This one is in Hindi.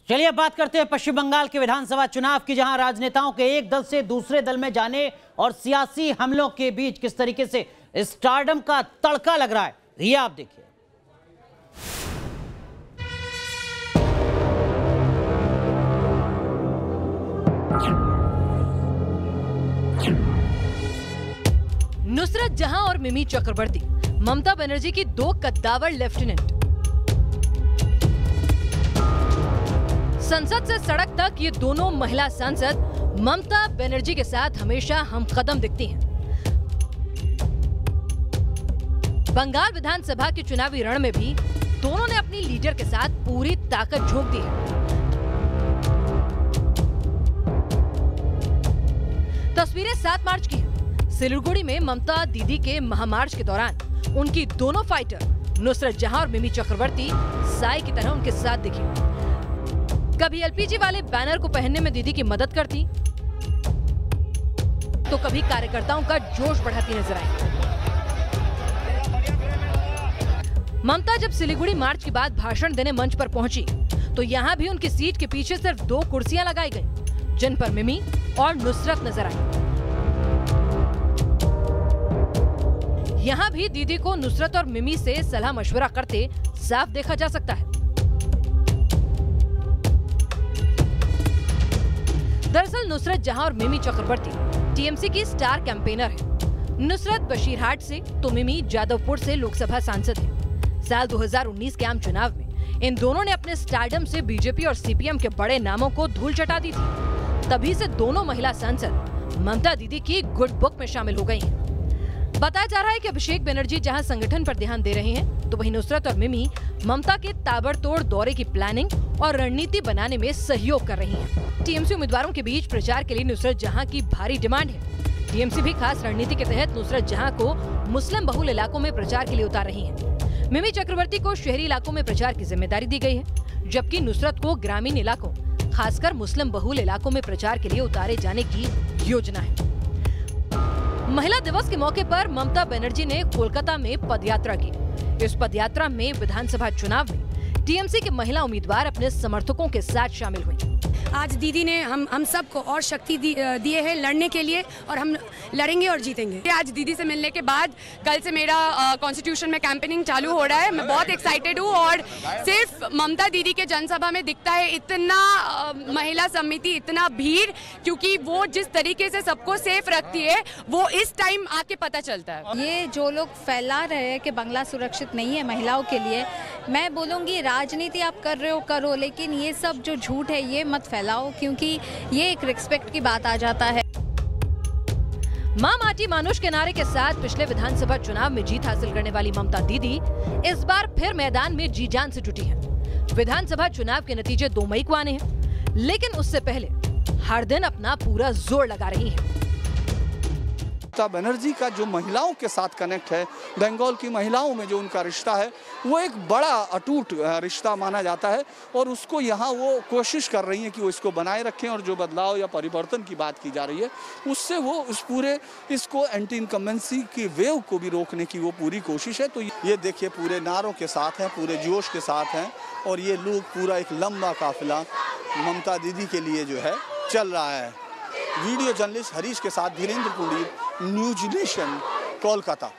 चलिए बात करते हैं पश्चिम बंगाल के विधानसभा चुनाव की, जहां राजनेताओं के एक दल से दूसरे दल में जाने और सियासी हमलों के बीच किस तरीके से स्टारडम का तड़का लग रहा है, ये आप देखिए। नुसरत जहां और मिमी चक्रवर्ती, ममता बनर्जी की दो कद्दावर लेफ्टिनेंट। संसद से सड़क तक ये दोनों महिला सांसद ममता बनर्जी के साथ हमेशा हमकदम दिखती हैं। बंगाल विधानसभा के चुनावी रण में भी दोनों ने अपनी लीडर के साथ पूरी ताकत झोंक दी है। तस्वीरें 7 मार्च की हैं। सिलीगुड़ी में ममता दीदी के महामार्च के दौरान उनकी दोनों फाइटर नुसरत जहां और मिमी चक्रवर्ती साई की तरह उनके साथ दिखी। कभी एलपीजी वाले बैनर को पहनने में दीदी की मदद करती, तो कभी कार्यकर्ताओं का जोश बढ़ाती नजर आई। ममता जब सिलीगुड़ी मार्च के बाद भाषण देने मंच पर पहुंची, तो यहाँ भी उनकी सीट के पीछे सिर्फ 2 कुर्सियां लगाई गईं, जिन पर मिमी और नुसरत नजर आई। यहाँ भी दीदी को नुसरत और मिमी से सलाह मशवरा करते साफ देखा जा सकता है। दरअसल नुसरत जहां और मिमी चक्रवर्ती टीएमसी की स्टार कैंपेनर है। नुसरत बशीरहाट से तो मिमी जादवपुर से लोकसभा सांसद है। साल 2019 के आम चुनाव में इन दोनों ने अपने स्टारडम से बीजेपी और सीपीएम के बड़े नामों को धूल चटा दी थी। तभी से दोनों महिला सांसद ममता दीदी की गुड बुक में शामिल हो गई हैं। बताया जा रहा है कि अभिषेक बनर्जी जहां संगठन पर ध्यान दे रहे हैं, तो वहीं नुसरत और मिमी ममता के ताबड़तोड़ दौरे की प्लानिंग और रणनीति बनाने में सहयोग कर रही हैं। टीएमसी उम्मीदवारों के बीच प्रचार के लिए नुसरत जहां की भारी डिमांड है। टीएमसी भी खास रणनीति के तहत नुसरत जहां को मुस्लिम बहुल इलाकों में प्रचार के लिए उतार रही है। मिमी चक्रवर्ती को शहरी इलाकों में प्रचार की जिम्मेदारी दी गई है, जबकि नुसरत को ग्रामीण इलाकों, खासकर मुस्लिम बहुल इलाकों में प्रचार के लिए उतारे जाने की योजना है। महिला दिवस के मौके पर ममता बनर्जी ने कोलकाता में पदयात्रा की। इस पदयात्रा में विधानसभा चुनाव में टीएमसी के महिला उम्मीदवार अपने समर्थकों के साथ शामिल हुई। आज दीदी ने हम सबको और शक्ति दिए है लड़ने के लिए, और हम लड़ेंगे और जीतेंगे। आज दीदी से मिलने के बाद कल से मेरा कॉन्स्टिट्यूशन में कैंपेनिंग चालू हो रहा है। मैं बहुत एक्साइटेड हूँ, और सिर्फ ममता दीदी के जनसभा में दिखता है इतना महिला समिति, इतना भीड़, क्योंकि वो जिस तरीके से सबको सेफ रखती है वो इस टाइम आके पता चलता है। ये जो लोग फैला रहे हैं कि बंगला सुरक्षित नहीं है महिलाओं के लिए, मैं बोलूँगी राजनीति आप कर रहे हो करो, लेकिन ये सब जो झूठ है ये मत फैलाओ, क्योंकि ये एक रिस्पेक्ट की बात आ जाता है। मां माटी मानुष के नारे के साथ पिछले विधानसभा चुनाव में जीत हासिल करने वाली ममता दीदी इस बार फिर मैदान में जी जान से जुटी हैं। विधानसभा चुनाव के नतीजे 2 मई को आने हैं, लेकिन उससे पहले हर दिन अपना पूरा जोर लगा रही हैं। ममता बनर्जी का जो महिलाओं के साथ कनेक्ट है, बंगाल की महिलाओं में जो उनका रिश्ता है, वो एक बड़ा अटूट रिश्ता माना जाता है, और उसको यहाँ वो कोशिश कर रही हैं कि वो इसको बनाए रखें। और जो बदलाव या परिवर्तन की बात की जा रही है, उससे वो इस पूरे इसको एंटी इनकम्बेंसी की वेव को भी रोकने की वो पूरी कोशिश है। तो ये देखिए पूरे नारों के साथ हैं, पूरे जोश के साथ हैं, और ये लोग पूरा एक लंबा काफिला ममता दीदी के लिए जो है चल रहा है। वीडियो जर्नलिस्ट हरीश के साथ धीरेन्द्र पुरी, न्यूज नेशन, कोलकाता।